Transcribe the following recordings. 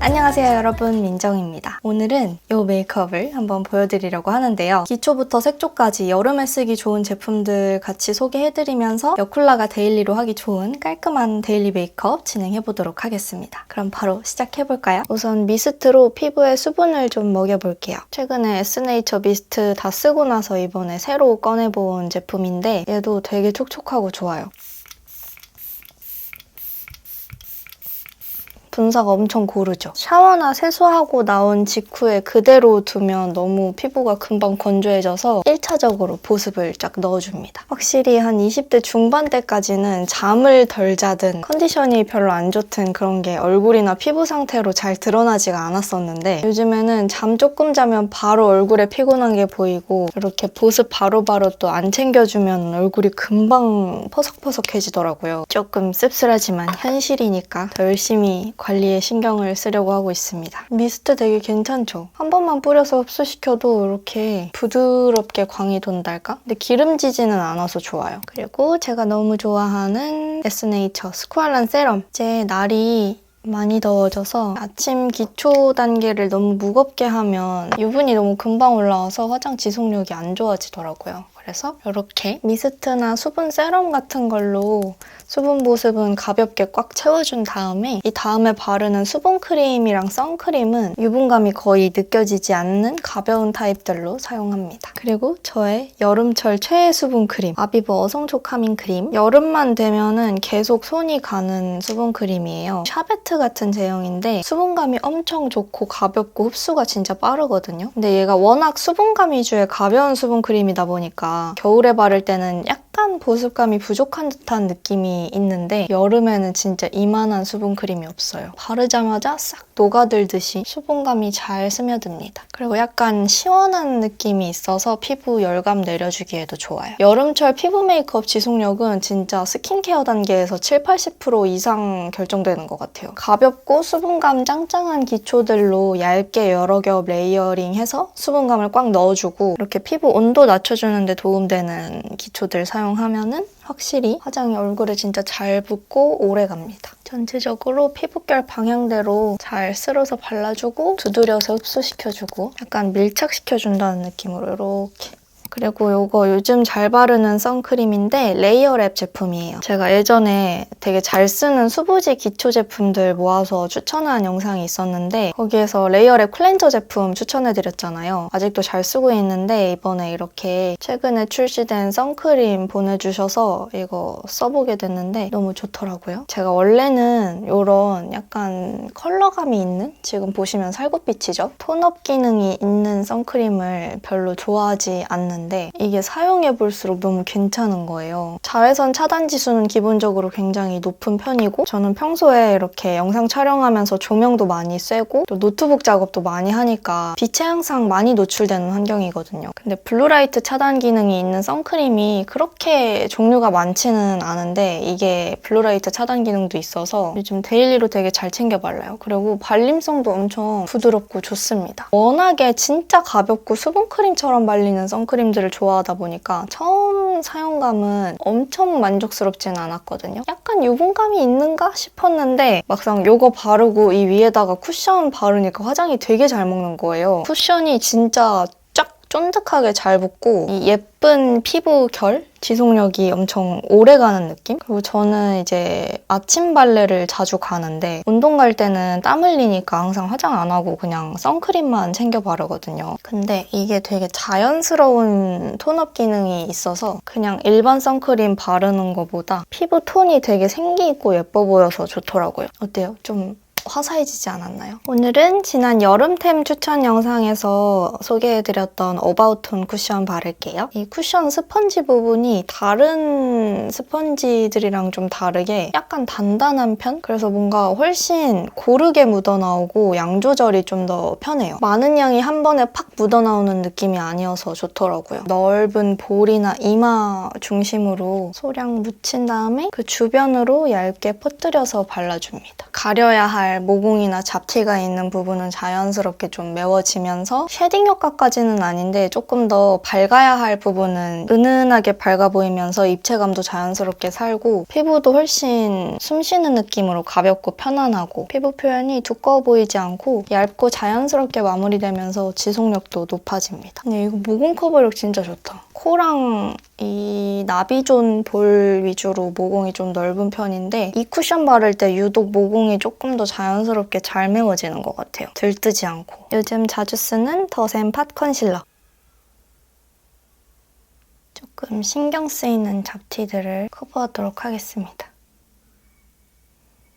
안녕하세요 여러분, 민정입니다. 오늘은 이 메이크업을 한번 보여드리려고 하는데요. 기초부터 색조까지 여름에 쓰기 좋은 제품들 같이 소개해드리면서 여쿨라가 데일리로 하기 좋은 깔끔한 데일리 메이크업 진행해보도록 하겠습니다. 그럼 바로 시작해볼까요? 우선 미스트로 피부에 수분을 좀 먹여볼게요. 최근에 에스네이처 미스트 다 쓰고 나서 이번에 새로 꺼내본 제품인데 얘도 되게 촉촉하고 좋아요. 분사가 엄청 고르죠. 샤워나 세수하고 나온 직후에 그대로 두면 너무 피부가 금방 건조해져서 1차적으로 보습을 쫙 넣어줍니다. 확실히 한 20대 중반대까지는 잠을 덜 자든 컨디션이 별로 안 좋든 그런 게 얼굴이나 피부 상태로 잘 드러나지가 않았었는데 요즘에는 잠 조금 자면 바로 얼굴에 피곤한 게 보이고 이렇게 보습 바로바로 또 안 챙겨주면 얼굴이 금방 퍼석퍼석해지더라고요. 조금 씁쓸하지만 현실이니까 더 열심히 관리에 신경을 쓰려고 하고 있습니다. 미스트 되게 괜찮죠? 한 번만 뿌려서 흡수시켜도 이렇게 부드럽게 광이 돈달까? 근데 기름지지는 않아서 좋아요. 그리고 제가 너무 좋아하는 에스네이처 스쿠알란 세럼. 이제 날이 많이 더워져서 아침 기초 단계를 너무 무겁게 하면 유분이 너무 금방 올라와서 화장 지속력이 안 좋아지더라고요. 그래서 이렇게 미스트나 수분 세럼 같은 걸로 수분 보습은 가볍게 꽉 채워준 다음에 이 다음에 바르는 수분 크림이랑 선크림은 유분감이 거의 느껴지지 않는 가벼운 타입들로 사용합니다. 그리고 저의 여름철 최애 수분 크림, 아비브 어성초 카밍 크림. 여름만 되면은 계속 손이 가는 수분 크림이에요. 샤베트 같은 제형인데 수분감이 엄청 좋고 가볍고 흡수가 진짜 빠르거든요. 근데 얘가 워낙 수분감 위주의 가벼운 수분 크림이다 보니까 겨울에 바를 때는 약간 보습감이 부족한 듯한 느낌이 있는데 여름에는 진짜 이만한 수분크림이 없어요. 바르자마자 싹 녹아들듯이 수분감이 잘 스며듭니다. 그리고 약간 시원한 느낌이 있어서 피부 열감 내려주기에도 좋아요. 여름철 피부 메이크업 지속력은 진짜 스킨케어 단계에서 70~80% 이상 결정되는 것 같아요. 가볍고 수분감 짱짱한 기초들로 얇게 여러 겹 레이어링해서 수분감을 꽉 넣어주고 이렇게 피부 온도 낮춰주는 데 도움되는 기초들 사용하면은 확실히 화장이 얼굴에 진짜 잘 붙고 오래 갑니다. 전체적으로 피부결 방향대로 잘 쓸어서 발라주고 두드려서 흡수시켜주고 약간 밀착시켜준다는 느낌으로 이렇게. 그리고 이거 요즘 잘 바르는 선크림인데 레이어랩 제품이에요. 제가 예전에 되게 잘 쓰는 수부지 기초 제품들 모아서 추천한 영상이 있었는데 거기에서 레이어랩 클렌저 제품 추천해드렸잖아요. 아직도 잘 쓰고 있는데 이번에 이렇게 최근에 출시된 선크림 보내주셔서 이거 써보게 됐는데 너무 좋더라고요. 제가 원래는 이런 약간 컬러감이 있는, 지금 보시면 살구빛이죠? 톤업 기능이 있는 선크림을 별로 좋아하지 않는 이게 사용해볼수록 너무 괜찮은 거예요. 자외선 차단 지수는 기본적으로 굉장히 높은 편이고 저는 평소에 이렇게 영상 촬영하면서 조명도 많이 쐬고 또 노트북 작업도 많이 하니까 빛에 항상 많이 노출되는 환경이거든요. 근데 블루라이트 차단 기능이 있는 선크림이 그렇게 종류가 많지는 않은데 이게 블루라이트 차단 기능도 있어서 요즘 데일리로 되게 잘 챙겨 발라요. 그리고 발림성도 엄청 부드럽고 좋습니다. 워낙에 진짜 가볍고 수분크림처럼 발리는 선크림 들을 좋아하다 보니까 처음 사용감은 엄청 만족스럽지는 않았거든요. 약간 유분감이 있는가 싶었는데 막상 이거 바르고 이 위에다가 쿠션 바르니까 화장이 되게 잘 먹는 거예요. 쿠션이 진짜 쫙 쫀득하게 잘 붙고 이 예쁜 피부 결? 지속력이 엄청 오래가는 느낌? 그리고 저는 이제 아침 발레를 자주 가는데 운동 갈 때는 땀 흘리니까 항상 화장 안 하고 그냥 선크림만 챙겨 바르거든요. 근데 이게 되게 자연스러운 톤업 기능이 있어서 그냥 일반 선크림 바르는 것보다 피부 톤이 되게 생기 있고 예뻐 보여서 좋더라고요. 어때요? 좀 화사해지지 않았나요? 오늘은 지난 여름템 추천 영상에서 소개해드렸던 어바웃톤 쿠션 바를게요. 이 쿠션 스펀지 부분이 다른 스펀지들이랑 좀 다르게 약간 단단한 편? 그래서 뭔가 훨씬 고르게 묻어나오고 양 조절이 좀 더 편해요. 많은 양이 한 번에 팍 묻어나오는 느낌이 아니어서 좋더라고요. 넓은 볼이나 이마 중심으로 소량 묻힌 다음에 그 주변으로 얇게 퍼뜨려서 발라줍니다. 가려야 할 살 모공이나 잡티가 있는 부분은 자연스럽게 좀 메워지면서 쉐딩 효과까지는 아닌데 조금 더 밝아야 할 부분은 은은하게 밝아 보이면서 입체감도 자연스럽게 살고 피부도 훨씬 숨쉬는 느낌으로 가볍고 편안하고 피부 표현이 두꺼워 보이지 않고 얇고 자연스럽게 마무리되면서 지속력도 높아집니다. 근데 이거 모공 커버력 진짜 좋다. 코랑 이 나비존 볼 위주로 모공이 좀 넓은 편인데 이 쿠션 바를 때 유독 모공이 조금 더 자연스럽게 잘 메워지는 것 같아요. 들뜨지 않고. 요즘 자주 쓰는 더샘 팟 컨실러. 조금 신경 쓰이는 잡티들을 커버하도록 하겠습니다.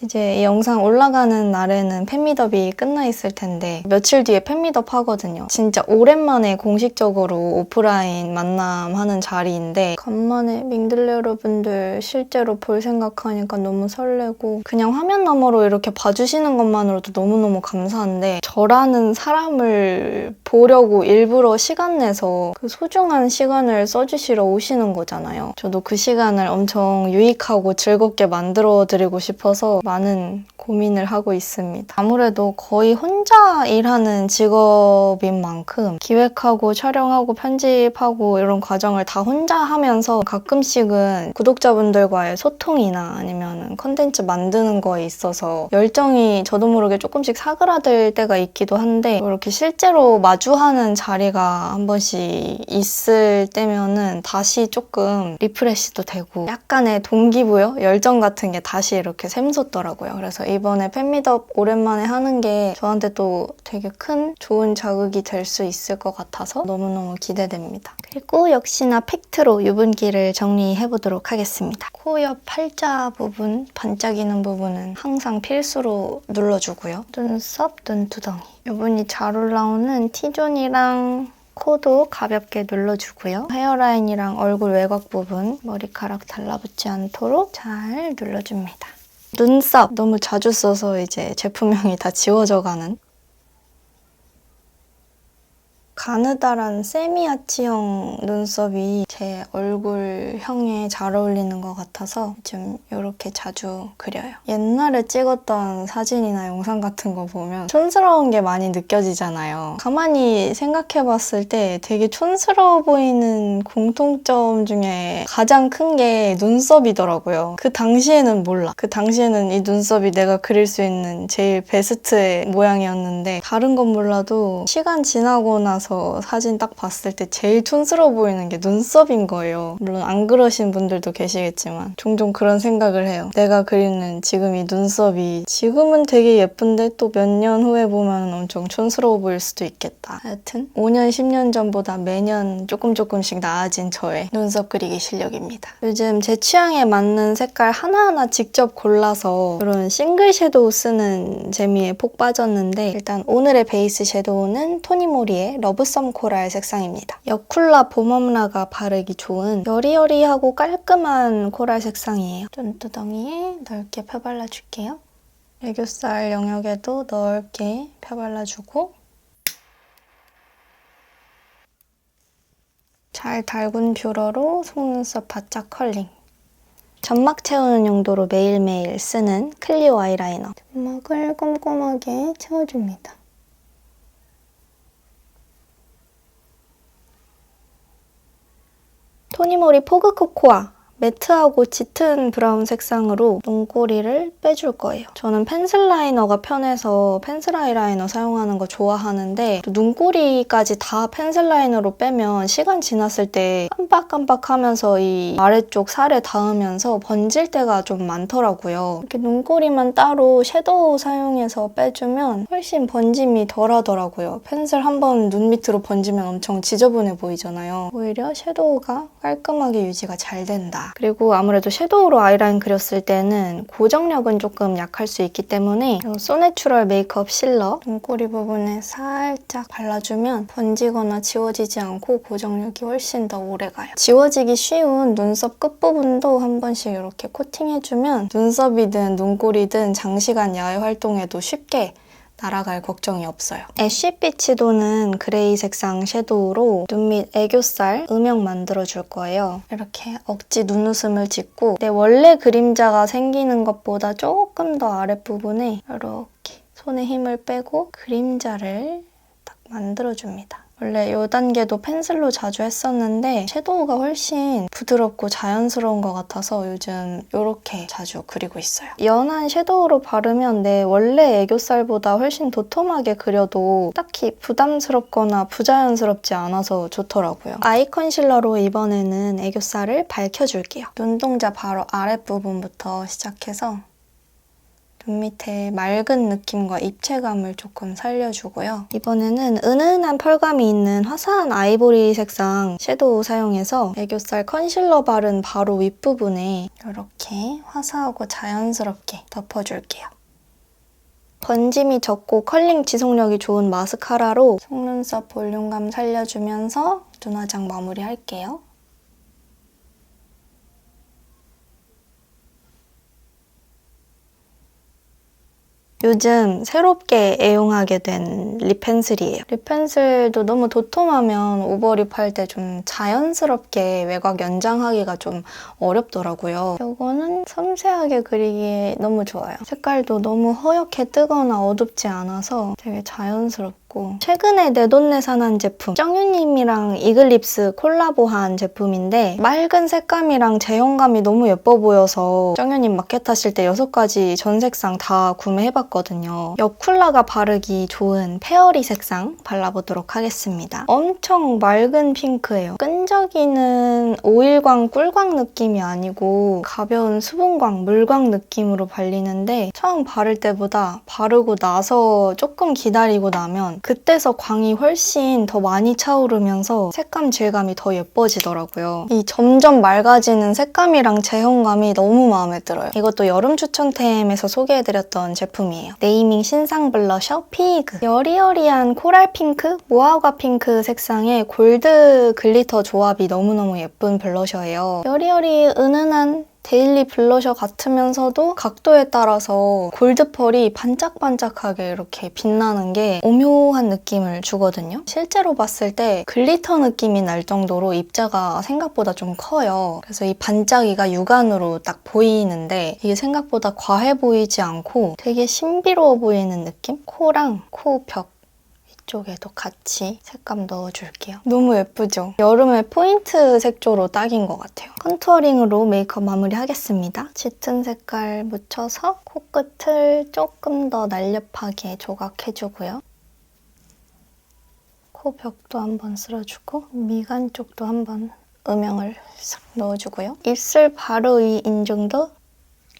이제 이 영상 올라가는 날에는 팬미더비 끝나 있을 텐데 며칠 뒤에 팬미더 하거든요. 진짜 오랜만에 공식적으로 오프라인 만남하는 자리인데 간만에 민들레 여러분들 실제로 볼 생각하니까 너무 설레고 그냥 화면 너머로 이렇게 봐주시는 것만으로도 너무너무 감사한데 저라는 사람을 보려고 일부러 시간 내서 그 소중한 시간을 써주시러 오시는 거잖아요. 저도 그 시간을 엄청 유익하고 즐겁게 만들어드리고 싶어서 많은 고민을 하고 있습니다. 아무래도 거의 혼자 일하는 직업인 만큼 기획하고 촬영하고 편집하고 이런 과정을 다 혼자 하면서 가끔씩은 구독자분들과의 소통이나 아니면 컨텐츠 만드는 거에 있어서 열정이 저도 모르게 조금씩 사그라들 때가 있기도 한데 이렇게 실제로 마주하는 자리가 한 번씩 있을 때면은 다시 조금 리프레시도 되고 약간의 동기부여, 열정 같은 게 다시 이렇게 샘솟더라고요. 그래서 이번에 팬미더 오랜만에 하는 게 저한테 또 되게 큰 좋은 자극이 될 수 있을 것 같아서 너무너무 기대됩니다. 그리고 역시나 팩트로 유분기를 정리해보도록 하겠습니다. 코 옆 팔자 부분, 반짝이는 부분은 항상 필수로 눌러주고요. 눈썹, 눈두덩이. 유분이 잘 올라오는 T존이랑 코도 가볍게 눌러주고요. 헤어라인이랑 얼굴 외곽 부분 머리카락 달라붙지 않도록 잘 눌러줍니다. 눈썹 너무 자주 써서 이제 제품명이 다 지워져가는 가느다란 세미아치형 눈썹이 제 얼굴형에 잘 어울리는 것 같아서 좀 이렇게 자주 그려요. 옛날에 찍었던 사진이나 영상 같은 거 보면 촌스러운 게 많이 느껴지잖아요. 가만히 생각해봤을 때 되게 촌스러워 보이는 공통점 중에 가장 큰 게 눈썹이더라고요. 그 당시에는 몰라. 그 당시에는 이 눈썹이 내가 그릴 수 있는 제일 베스트의 모양이었는데 다른 건 몰라도 시간 지나고 나서 사진 딱 봤을 때 제일 촌스러워 보이는 게 눈썹인 거예요. 물론 안 그러신 분들도 계시겠지만 종종 그런 생각을 해요. 내가 그리는 지금 이 눈썹이 지금은 되게 예쁜데 또 몇 년 후에 보면 엄청 촌스러워 보일 수도 있겠다. 하여튼 5년, 10년 전보다 매년 조금씩 나아진 저의 눈썹 그리기 실력입니다. 요즘 제 취향에 맞는 색깔 하나하나 직접 골라서 그런 싱글 섀도우 쓰는 재미에 폭 빠졌는데 일단 오늘의 베이스 섀도우는 토니모리의 러브썸 코랄 색상입니다. 여쿨라 봄엄라가 바르기 좋은 여리여리하고 깔끔한 코랄 색상이에요. 눈두덩이에 넓게 펴발라줄게요. 애교살 영역에도 넓게 펴발라주고 잘 달군 뷰러로 속눈썹 바짝 컬링. 점막 채우는 용도로 매일매일 쓰는 클리오 아이라이너. 점막을 꼼꼼하게 채워줍니다. 토니모리 포그 코코아. 매트하고 짙은 브라운 색상으로 눈꼬리를 빼줄 거예요. 저는 펜슬 라이너가 편해서 펜슬 아이라이너 사용하는 거 좋아하는데 눈꼬리까지 다 펜슬 라이너로 빼면 시간 지났을 때 깜빡깜빡하면서 이 아래쪽 살에 닿으면서 번질 때가 좀 많더라고요. 이렇게 눈꼬리만 따로 섀도우 사용해서 빼주면 훨씬 번짐이 덜 하더라고요. 펜슬 한번 눈 밑으로 번지면 엄청 지저분해 보이잖아요. 오히려 섀도우가 깔끔하게 유지가 잘 된다. 그리고 아무래도 섀도우로 아이라인 그렸을 때는 고정력은 조금 약할 수 있기 때문에 이 소내추럴 메이크업 실러 눈꼬리 부분에 살짝 발라주면 번지거나 지워지지 않고 고정력이 훨씬 더 오래가요. 지워지기 쉬운 눈썹 끝부분도 한 번씩 이렇게 코팅해주면 눈썹이든 눈꼬리든 장시간 야외 활동에도 쉽게 날아갈 걱정이 없어요. 애쉬빛이 도는 그레이 색상 섀도우로 눈 밑 애교살 음영 만들어줄 거예요. 이렇게 억지 눈웃음을 짓고 내 원래 그림자가 생기는 것보다 조금 더 아랫부분에 이렇게 손에 힘을 빼고 그림자를 딱 만들어줍니다. 원래 이 단계도 펜슬로 자주 했었는데 섀도우가 훨씬 부드럽고 자연스러운 것 같아서 요즘 이렇게 자주 그리고 있어요. 연한 섀도우로 바르면 내 원래 애교살보다 훨씬 도톰하게 그려도 딱히 부담스럽거나 부자연스럽지 않아서 좋더라고요. 아이 컨실러로 이번에는 애교살을 밝혀줄게요. 눈동자 바로 아랫부분부터 시작해서 눈 밑에 맑은 느낌과 입체감을 조금 살려주고요. 이번에는 은은한 펄감이 있는 화사한 아이보리 색상 섀도우 사용해서 애교살 컨실러 바른 바로 윗부분에 이렇게 화사하고 자연스럽게 덮어줄게요. 번짐이 적고 컬링 지속력이 좋은 마스카라로 속눈썹 볼륨감 살려주면서 눈화장 마무리할게요. 요즘 새롭게 애용하게 된 립 펜슬이에요. 립 펜슬도 너무 도톰하면 오버립 할 때 좀 자연스럽게 외곽 연장하기가 좀 어렵더라고요. 이거는 섬세하게 그리기에 너무 좋아요. 색깔도 너무 허옇게 뜨거나 어둡지 않아서 되게 자연스럽고 최근에 내돈내산한 제품 정유님이랑 이글립스 콜라보한 제품인데 맑은 색감이랑 제형감이 너무 예뻐 보여서 정유님 마켓 하실 때 6가지 전 색상 다 구매해봤거든요. 옆 쿨러가 바르기 좋은 페어리 색상 발라보도록 하겠습니다. 엄청 맑은 핑크예요. 끈적이는 오일광, 꿀광 느낌이 아니고 가벼운 수분광, 물광 느낌으로 발리는데 처음 바를 때보다 바르고 나서 조금 기다리고 나면 그때서 광이 훨씬 더 많이 차오르면서 색감, 질감이 더 예뻐지더라고요. 이 점점 맑아지는 색감이랑 제형감이 너무 마음에 들어요. 이것도 여름 추천템에서 소개해드렸던 제품이에요. 네이밍 신상 블러셔 피그. 여리여리한 코랄 핑크, 모아가 핑크 색상의 골드 글리터 조합이 너무너무 예쁜 블러셔예요. 여리여리 은은한 데일리 블러셔 같으면서도 각도에 따라서 골드펄이 반짝반짝하게 이렇게 빛나는 게 오묘한 느낌을 주거든요. 실제로 봤을 때 글리터 느낌이 날 정도로 입자가 생각보다 좀 커요. 그래서 이 반짝이가 육안으로 딱 보이는데 이게 생각보다 과해 보이지 않고 되게 신비로워 보이는 느낌? 코랑 코벽 쪽에도 같이 색감 넣어줄게요. 너무 예쁘죠? 여름에 포인트 색조로 딱인 것 같아요. 컨투어링으로 메이크업 마무리하겠습니다. 짙은 색깔 묻혀서 코끝을 조금 더 날렵하게 조각해주고요. 코 벽도 한번 쓸어주고 미간 쪽도 한번 음영을 싹 넣어주고요. 입술 바로 위 인중도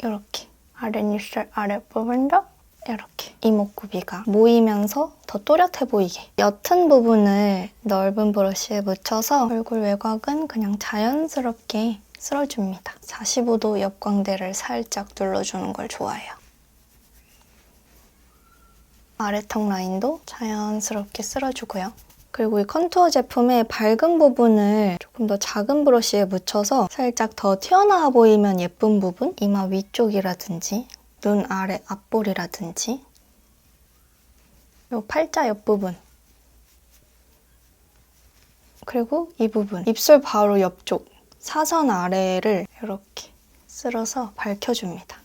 이렇게 아랫입술 아랫부분도 이렇게 이목구비가 모이면서 더 또렷해 보이게 옅은 부분을 넓은 브러쉬에 묻혀서 얼굴 외곽은 그냥 자연스럽게 쓸어줍니다. 45도 옆광대를 살짝 눌러주는 걸 좋아해요. 아래턱 라인도 자연스럽게 쓸어주고요. 그리고 이 컨투어 제품의 밝은 부분을 조금 더 작은 브러쉬에 묻혀서 살짝 더 튀어나와 보이면 예쁜 부분, 이마 위쪽이라든지 눈 아래 앞볼이라든지 요 팔자 옆부분 그리고 이 부분 입술 바로 옆쪽 사선 아래를 이렇게 쓸어서 밝혀줍니다.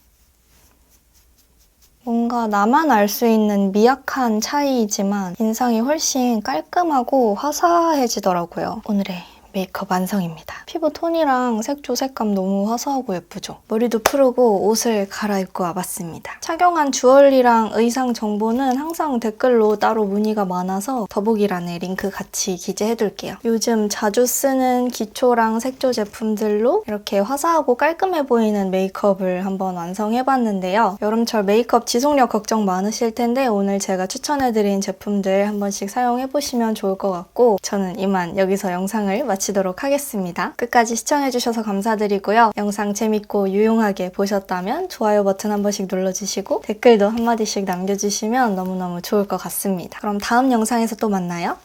뭔가 나만 알 수 있는 미약한 차이이지만 인상이 훨씬 깔끔하고 화사해지더라고요. 오늘의 메이크업 완성입니다. 피부 톤이랑 색조, 색감 너무 화사하고 예쁘죠? 머리도 풀고 옷을 갈아입고 와봤습니다. 착용한 주얼리랑 의상 정보는 항상 댓글로 따로 문의가 많아서 더보기란에 링크 같이 기재해둘게요. 요즘 자주 쓰는 기초랑 색조 제품들로 이렇게 화사하고 깔끔해 보이는 메이크업을 한번 완성해봤는데요. 여름철 메이크업 지속력 걱정 많으실 텐데 오늘 제가 추천해드린 제품들 한 번씩 사용해보시면 좋을 것 같고 저는 이만 여기서 영상을 마치도록 하겠습니다. 끝까지 시청해주셔서 감사드리고요. 영상 재밌고 유용하게 보셨다면 좋아요 버튼 한 번씩 눌러주시고 댓글도 한마디씩 남겨주시면 너무너무 좋을 것 같습니다. 그럼 다음 영상에서 또 만나요.